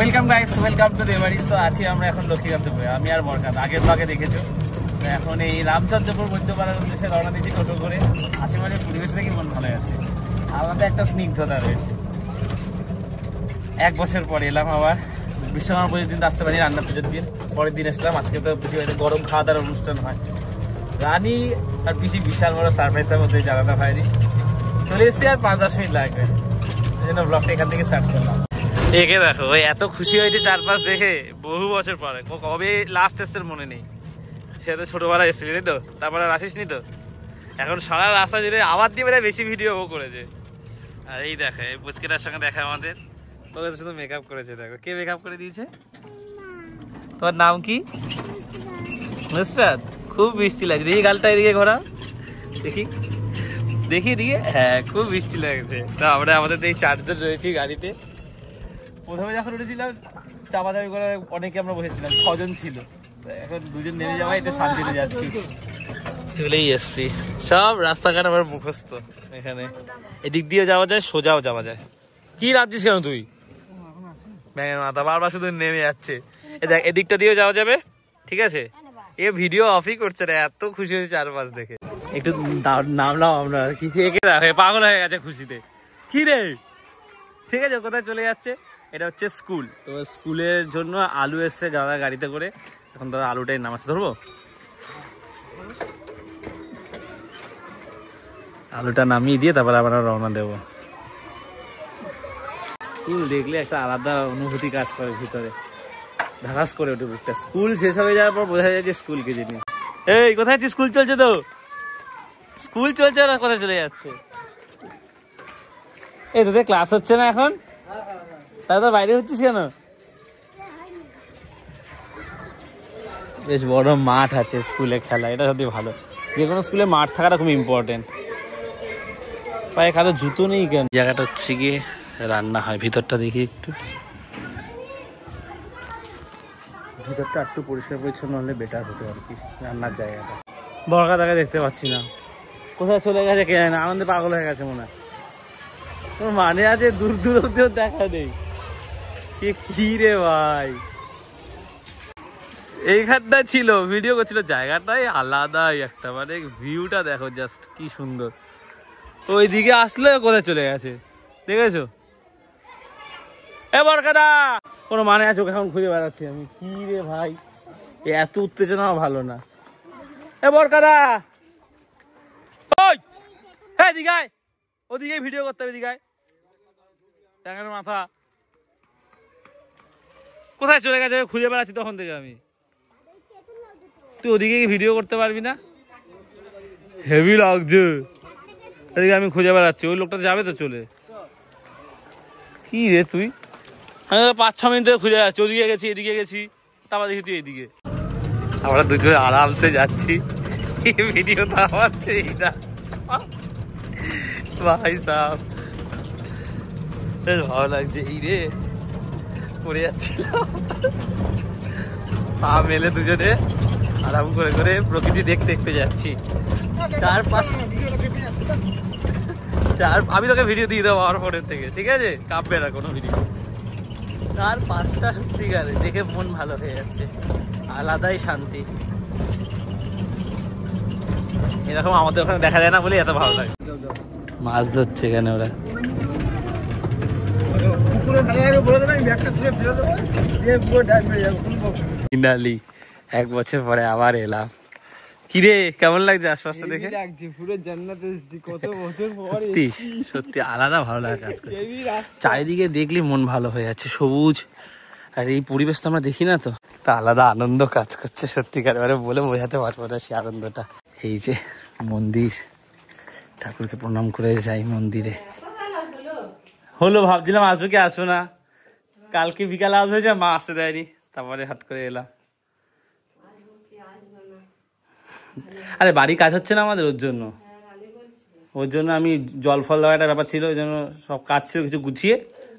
Welcome guys, welcome to দেবারিস। তো আছি আমরা এখন লক্ষ্মীকান্তপুরে, আমি আর বরকাত। আগের ব্লগে দেখেছো। এখন এই রামচন্দ্রপুর মধ্যপাড়ার উদ্দেশ্যে রওনা দিয়েছি টোটো করে। আশেপাশের পরিবেশ দেখি মন ভালো যাচ্ছে। আমাদের একটা স্নিগ্ধতা রয়েছে। 1 বছর পরে এলাম আবার। বিশ্বকর্মা পুজোর দিন আসতে পারি, রান্না পুজোর দিন পরের দিন এসলাম। আজকে তো বেশি গরম খাওয়া দাওয়ার অনুষ্ঠান হয়। রানী আর পিসি বিশাল বড় সারপ্রাইজের মধ্যে জানানো হয়নি। চলে এসেছি, আর 5-10 মিনিট লাগবে। এই জন্য ব্লগটা এখান থেকে স্টার্ট করলাম। একে দেখো, ওই এত খুশি হয়েছে চারপাশ দেখে। বহু বছর পরে, কবে লাস্ট এসেছে মনে নেই। সে তো ছোটবেলা এসেছিলি তো, তারপরে আর আসিস নি তো। এখন সারা রাস্তা জুড়ে আবার দিয়ে বেড়ে বেশি ভিডিও ও করেছে। আর এই দেখে পুচকেটার সঙ্গে দেখা আমাদের, ওকে শুধু মেকআপ করেছে। দেখো কে মেকআপ করে দিয়েছে। তোমার নাম কি? নুসরাত। খুব বৃষ্টি লাগছে, এই গালটা এদিকে ঘোরা দেখি দেখি দিকে। হ্যাঁ, খুব বৃষ্টি লাগছে। তা আমরা আমাদের এই 4 জন রয়েছি গাড়িতে। প্রথমে যখন উঠেছিলাম চাপাচাপি করে অনেকে আমরা বসেছিলাম, 6 জন ছিল। এখন 2 জন নেমে যাওয়া, একটু শান্তিতে যাচ্ছি। চলেই এসছি। সব রাস্তাঘাট আমার মুখস্থ। এখানে এদিক দিয়ে যাওয়া যায়, সোজাও যাওয়া যায়। কি ভাবছিস কেন তুই? ব্যাঙের মাথা বারবার শুধু নেমে যাচ্ছে। দেখ, এদিকটা দিয়েও যাওয়া যাবে, ঠিক আছে। এ ভিডিও অফই করছে না, এত খুশি হয়েছে চারপাশ দেখে। একটু নামলাম আমরা, কি পাগল হয়ে গেছে খুশিতে। কি রে, ঠিক আছে। কোথায় চলে যাচ্ছে? এটা হচ্ছে স্কুল। তো স্কুলের জন্য আলু এসছে দাদা গাড়িতে করে। এখন দাদা আলুটাই নামাচ্ছে। ধরবো? আলুটা নামিয়ে দিয়ে তারপর আবার রওনা দেবো। স্কুল দেখলে একটা আলাদা অনুভূতি কাজ করে ভিতরে, ধারাস করে ওঠে বুঝতে। স্কুল শেষ হয়ে যাওয়ার পর বোঝা যায় যে স্কুলকে জিনিস। এই কোথায় আছিস? স্কুল চলছে তো। স্কুল চলছে না, কোথায় চলে যাচ্ছে? এই তোদের ক্লাস হচ্ছে না এখন? তাহলে তো বাইরে হচ্ছিস কেন? বেশ বড় মাঠ আছে স্কুলে খেলা, এটা সত্যি ভালো। যে কোনো স্কুলে মাঠ থাকাটা খুব ইম্পর্টেন্ট। পায়ে কারো জুতো নেই কেন? জায়গাটা হচ্ছে গিয়ে রান্না হয়। ভিতরটা দেখি একটু। ভিতরটা একটু পরিষ্কার পরিচ্ছন্ন হলে বেটার হতো আর কি, রান্নার জায়গাটা। বড়কা তাকে দেখতে পাচ্ছি না, কোথায় চলে গেছে কে জানে। আনন্দে পাগল হয়ে গেছে মনে হয়। তোর মানে আছে, দূর দূর অব্দিও দেখা নেই। কি রে ভাই, এইখানটা ছিল ভিডিও করছিল। জায়গাটাই আলাদাই একটা, মানে ভিউটা দেখো জাস্ট কি সুন্দর। ওইদিকে আসলে কোথায় চলে গেছে দেখেছো? এ বরকাদা, কোনো মানে আছে? ওকে এখন খুঁজে বেড়াচ্ছি আমি। কি রে ভাই, এত উত্তেজনা ভালো না। এ বরকাদা, ওই হ্যাঁ দিঘায়, ওদিকে ভিডিও করতে হবে। দিঘায় ট্যাঙের মাথা কোথায় চলে গেছে? খুঁজে বেড়াচ্ছি তখন থেকে আমি। তুই ওদিকে ভিডিও করতে পারবি না? হেভি লাগছে। এদিকে আমি খুঁজে বেড়াচ্ছি, ওই লোকটা যাবে তো চলে। কি রে তুই? আমি 5-6 মিনিট ধরে খুঁজে বেড়াচ্ছি। ওদিকে গেছি, এদিকে গেছি, তারপর দেখি তুই এইদিকে। আমরা দুজন আরামসে যাচ্ছি, ভিডিও তো হচ্ছে না ভাই সাহেব। ভালো লাগছে। এই রে পড়ে যাচ্ছিলাম, পা মেলে দুজনে আরাম করে করে প্রকৃতি দেখতে দেখতে যাচ্ছি। আমি তোকে ভিডিও দিয়ে দেবো আমার ফোনের থেকে, ঠিক আছে? কাঁপবে না কোনো ভিডিও। 4-5টা সত্যিকারে দেখে মন ভালো হয়ে যাচ্ছে, আলাদাই শান্তি। এরকম আমাদের ওখানে দেখা যায় না বলে এত ভালো লাগে। মাছ ধরছে এখানে ওরা। ফাইনালি 1 বছর পরে আবার এলাম। কিরে কেমন লাগছে আশপাশটা দেখে? পুরো জান্নাতে এসেছি, কত বছর পরে। সত্যি আলাদা ভালো লাগে কাজ করতে। চারিদিকে দেখলি মন ভালো হয়ে যাচ্ছে, সবুজ। আর এই পরিবেশ তো আমরা দেখি না, তো আলাদা আনন্দ কাজ করছে সত্যিকার, মানে বলে বোঝাতে পারবো না সেই আনন্দটা। এই যে মন্দির, ঠাকুরকে প্রণাম করে যাই মন্দিরে। হলো, ভাবছিলাম আসবো কি আসবো না। কালকে বিকালে আসবে, যে মা আসতে দেয়নি, তারপরে হাট করে এলাম। আরে বাড়ি কাজ হচ্ছে না আমাদের, ওর জন্য আমি জল ফল দেওয়া একটা ব্যাপার ছিল, ওই জন্য সব কাজ ছিল কিছু গুছিয়ে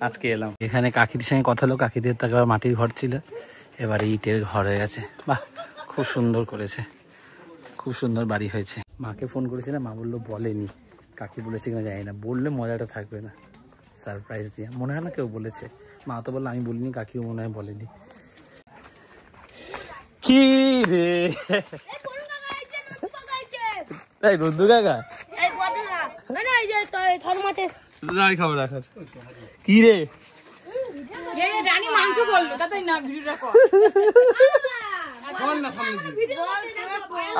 আজকে এলাম। এখানে কাকিদের সঙ্গে কথা হলো, কাকিদের তো একবার মাটির ঘর ছিল, এবারে ইটের ঘর হয়ে গেছে। বাহ, খুব সুন্দর করেছে, খুব সুন্দর বাড়ি হয়েছে। মাকে ফোন করেছিলাম, মা বললো বলেনি, কাকি বলেছে কিনা জানি না, বললে মজাটা থাকবে না। সারপ্রাইজ দিয়ে, মনে হয় না কেউ বলেছে, মা তো বললো, আমি বলিনি, কাকিও মনে হয় বলেনি। কি রে নন্দু কাকা খাবো রাখার কি রে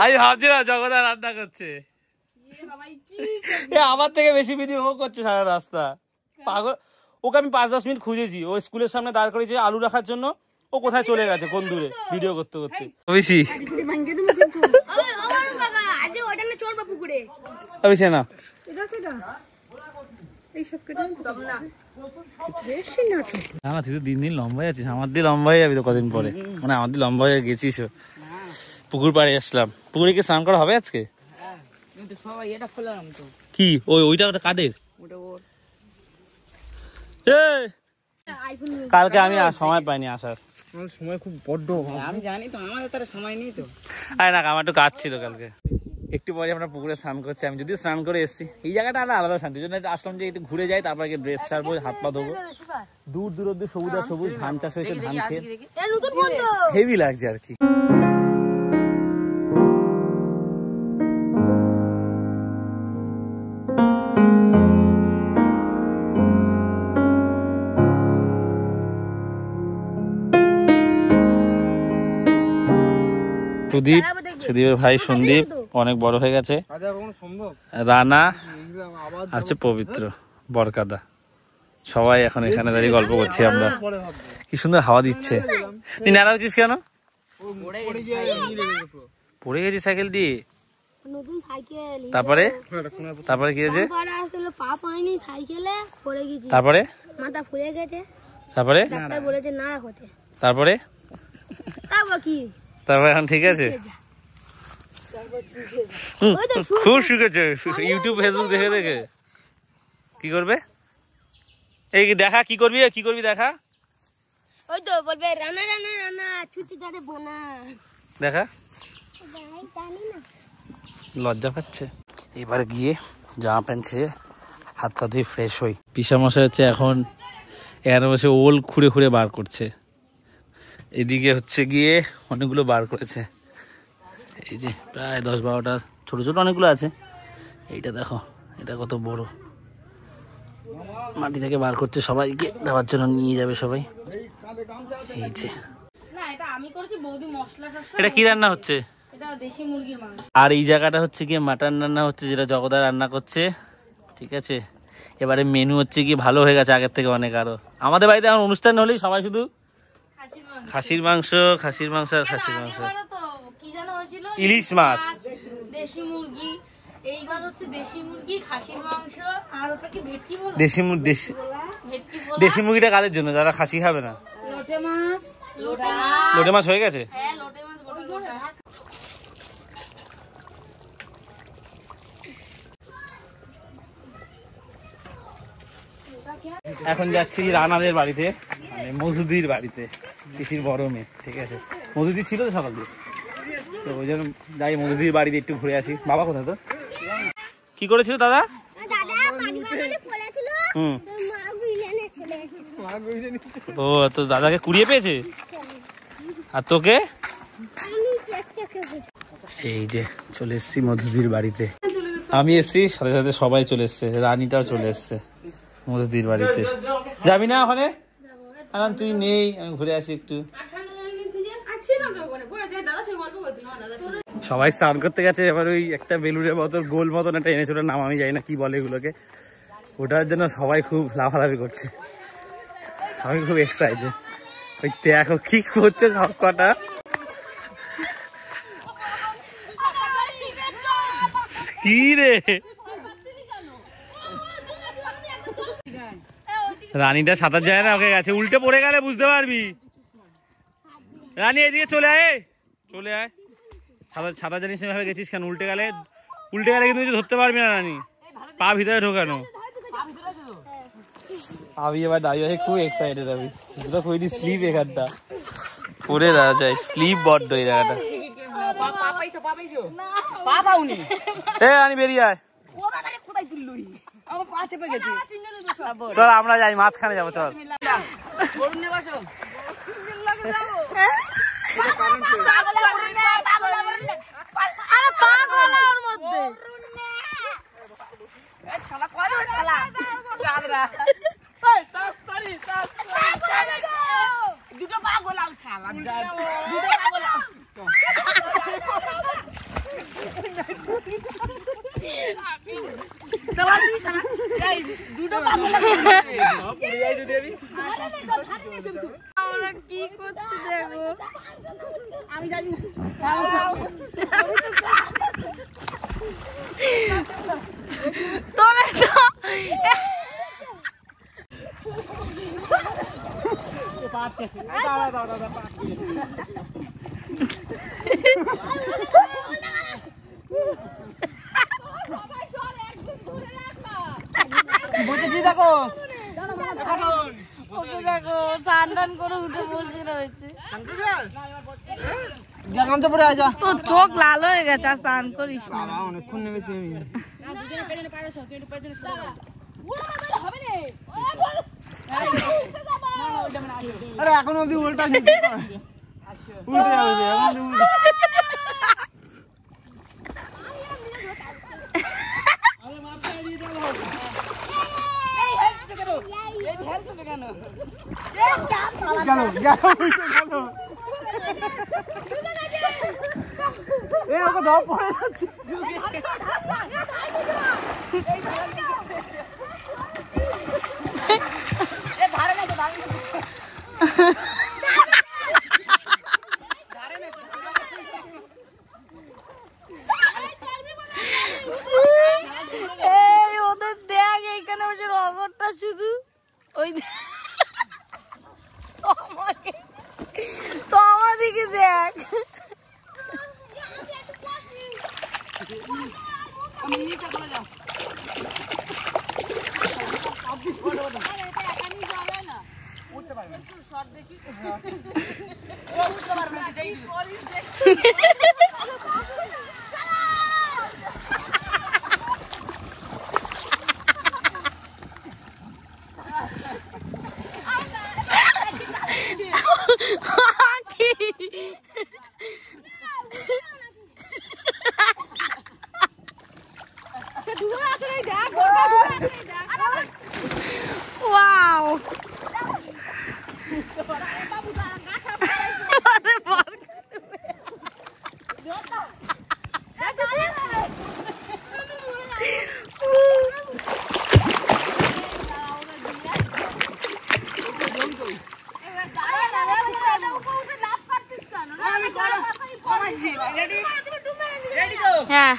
আমি ভাবছি না জগদা রান্না করছে, আমার থেকে বেশি ভিডিও ও করছে সারা রাস্তা পাগল। ওকে আমি 5-10 মিনিট খুঁজেছি, ও স্কুলের সামনে দাঁড় করেছে আলু রাখার জন্য, ও কোথায় চলে গেছে কোন দূরে ভিডিও করতে করতে। বেশি বেশি না তুই তো দিন দিন লম্বাই আছিস, আমার দিয়ে লম্বাই যাবি তো কদিন পরে, মানে আমার দিয়ে লম্বা হয়ে গেছিস। পুকুর পাড়ে আসলাম, পুকুরে কি স্নান করা হবে আজকে? কি ওইটা কাদের? কালকে আমি সময় পাইনি আসার, সময় খুব বড্ড, আমি জানি তো আমাদের তার সময় নেই তো। আরে না আমার একটু কাজ ছিল কালকে। একটু পরে আমরা পুকুরে স্নান করছি, আমি যদিও স্নান করে এসেছি, এই জায়গাটা আলাদা শান্তি, জন্য আসলাম যে একটু ঘুরে যাই, তারপরে ড্রেস ছাড়বো, হাত পা ধোবো। দূর দূর অব্দি সবুজ আর সবুজ, ধান চাষ হয়েছে, ধান খেয়ে হেভি লাগছে আর কি। সুদীপের ভাই সন্দীপ অনেক বড় হয়ে গেছে, রানা আছে পবিত্র, বরকাদা, সবাই এখন এখানে দাঁড়িয়ে গল্প করছি আমরা। কি সুন্দর হাওয়া দিচ্ছে। তুই নাড়া হচ্ছিস কেন? পড়ে গেছি সাইকেল দিয়ে। তারপরে তারপরে কি হয়েছে? তারপরে মাথা ফুলে গেছে, তারপরে তারপরে তারপরে এখন ঠিক আছে, খুব শিখেছে ইউটিউব ফেসবুক দেখে দেখে। কি করবে এই দেখা, কি করবি কি করবি দেখা, ওই তো বলবে রানা রানা রানা ছুটি দাঁড়ে বোনা দেখা, লজ্জা পাচ্ছে। এবার গিয়ে জামা প্যান্ট ছেড়ে হাত পা ধুয়ে ফ্রেশ হই। পিসামশাই হচ্ছে এখন এখানে বসে ওল খুঁড়ে খুঁড়ে বার করছে, এদিকে হচ্ছে গিয়ে অনেকগুলো বার করেছে, এই যে প্রায় 10-12টা, ছোট ছোট অনেকগুলো আছে। এইটা দেখো, এটা কত বড়, মাটি থেকে বার করছে, সবাইকে দেওয়ার জন্য নিয়ে যাবে সবাই। এই যে এটা কি রান্না হচ্ছে? আর এই জায়গাটা হচ্ছে গিয়ে মাটন রান্না হচ্ছে, যেটা জগদা রান্না করছে, ঠিক আছে। এবারে মেনু হচ্ছে কি ভালো হয়ে গেছে আগের থেকে অনেক। আরো আমাদের বাড়িতে এখন অনুষ্ঠান হলেই সবাই শুধু খাসির মাংস, খাসির মাংস আর খাসির মাংস, ইলিশ মাছ, দেশি মুরগি, এইবার হচ্ছে দেশি মুরগি, খাসির মাংস, আর ওটা কি ভেটকি বলে, দেশি মুরগি, দেশি মুরগিটা কাদের জন্য? যারা খাসি খাবে না। লোটে মাছ, লোটে মাছ হয়ে গেছে, হ্যাঁ লোটে মাছ গোটা গোটা। এখন যাচ্ছি রানাদের বাড়িতে, মানে মধুদির বাড়িতে, পিসির বড় মেয়ে, ঠিক আছে। মধুদি ছিল তো সকাল দিয়ে, তো ওই জন্য যাই মধুদির বাড়িতে একটু ঘুরে আসি। বাবা কোথায় তো? কি করেছিল দাদা? ও তো দাদাকে কুড়িয়ে পেয়েছে, আর তোকে? এই যে চলে এসছি মধুদির বাড়িতে, আমি এসছি সাথে সাথে সবাই চলে এসছে, রানীটাও চলে এসছে মধুদির বাড়িতে। যাবি না ওখানে? এখন তুই নেই, আমি ঘুরে আসি একটু। সবাই স্নান করতে গেছে, এবার ওই একটা বেলুনের বোতল গোল মতন একটা এনেছে, ওটার নাম আমি জানি না কি বলে এগুলোকে, ওটার জন্য সবাই খুব লাফালাফি করছে, আমি খুব এক্সাইটেড। ওই দেখো কি করছে সব কটা, কি রে রানীটা সাঁতার যায় না, ওকে গেছে, উল্টে পড়ে গেলে বুঝতে পারবি। রানী এদিকে চলে আয়, চলে আয়, সাঁতার জানিস না গেছিস কেন? উল্টে গেলে কিন্তু ধরতে পারবি না রানী, পা ভিতরে ঢোকানো। আমি এবার দাঁড়িয়ে খুব এক্সাইটেড, আমি কইনি স্লিপ এখানটা পরে দাঁড়া যায়, স্লিপ বড্ড এই জায়গাটা। রানী বেরিয়ে আয়, চল আমরা যাই, মাঝখানে যাবো, চল। কি করছি দেখো, আমি জানি তোরে দেখো চান টান করে উঠে বলছি রয়েছে, তোর চোখ লাল হয়ে গেছে আর স্নান করিস না। অনেকক্ষণ নেমেছি আমি। আরে এখন অবধি উল্টা উল্টে যাবে, এখন উল্টা। ওদের দেখ এইখানে ওই যে রগরটা শুধু ওই তো আমাদিকে দেখ, ওয়াও হ্যাঁ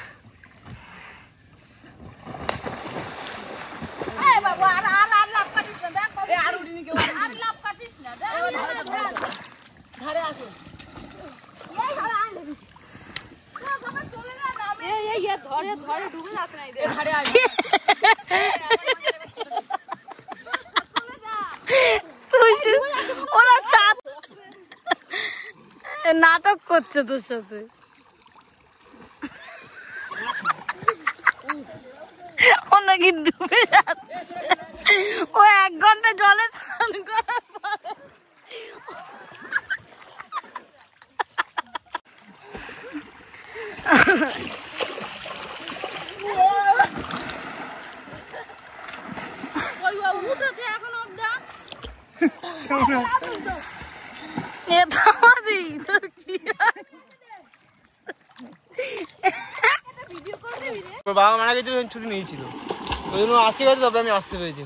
ধরে ধরে ঢুকে যাচ্ছে না ওরা সাত নাটক করছে তোর সাথে, ও নাকি ডুবে যাচ্ছে, ও 1 ঘন্টা জলে স্নান করার পরে উঠেছে এখন অবধা বাবা মারা গেছিল, ছুটি নিয়েছিল, ওই জন্য আজকে গেছে, তবে আমি আসতে পেরেছি।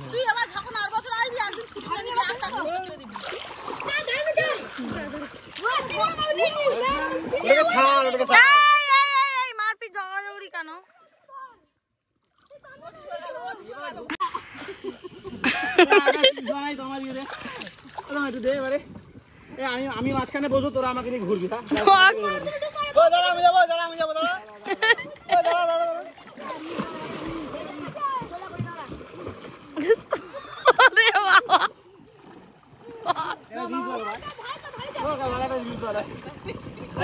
মারপিট ঝগড়াঝগড়ি কেন? আমি মাঝখানে বসবো, তোরা আমাকে নিয়ে ঘুরবি।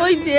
ওই যে